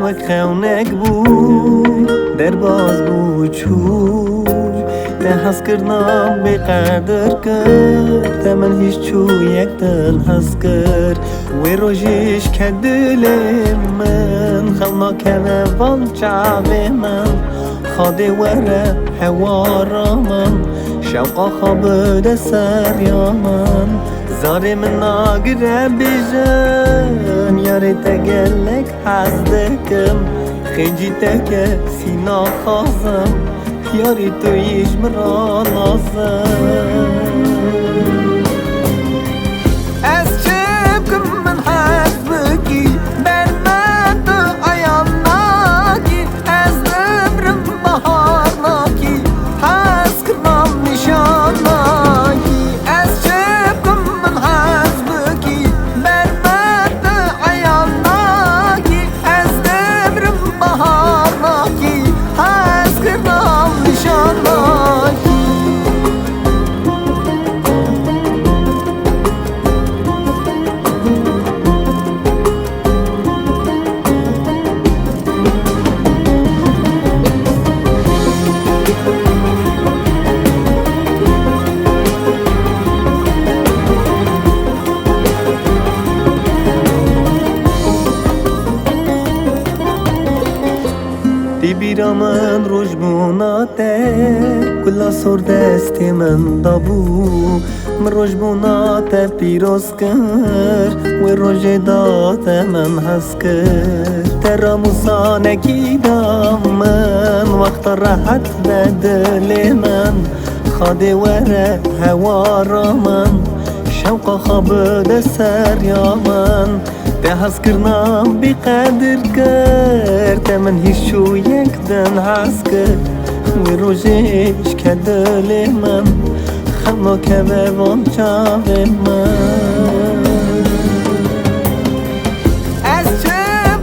وک خونک بود در باز بود چوش ده هست کردم به قدر کرد من هیچ چو یک دل هست کرد و روشش که دل من خلنا کنه وان چعب من خاده وره حوار من شوقا خواب سر یا من زار من ناگره بیجن یاری تگلک حزدکم خیجی تکه سینا خازم یاری تویش مرا لازم از چه بکم من حزبکی بر من تو ایام ناکی از دبرم بهار ناکی حز کردم نشان ناکی از چه بکم من حزبکی بر من تو ایام ناکی از دبرم بهار ناکی حز کردم نشان ناکی دی بیرا من روش بوناته کلا سر دست من دابو من روش بوناته پیروز کر و روش دات من هست کر ترا موسانکی دام من وقت راحت به دل من خاده وره هوارا من شوق خواب ده سر یا من ده هست کرنام بی قدر کرد من هیچو یک دن هست کرد و روشش که دل من خلنا که به وان چاو من از چه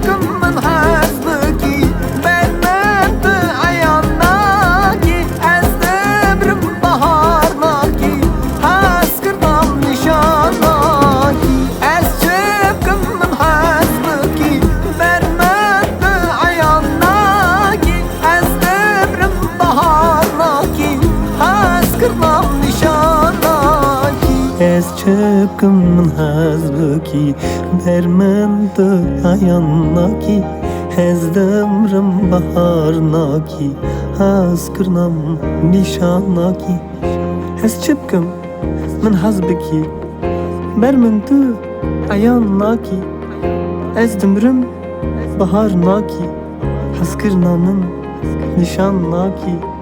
بکم من حزبکی بر من تو ایام ناکی از دبرم بهار ناکی هست کردم نشان ناکی از چه بکم من حزبکی بر من تو ایام ناکی از دبرم بهار ناکی هست کردم نشان ناکی از چه بکم من حزبکی بر من تو ایام ناکی از دبرم بهار ناکی هست کردم نشان ناکی از چه بکم من حزبکی بر من تو ایام ناکی از دمرم بهار ناکی هست کردم نشان ناکی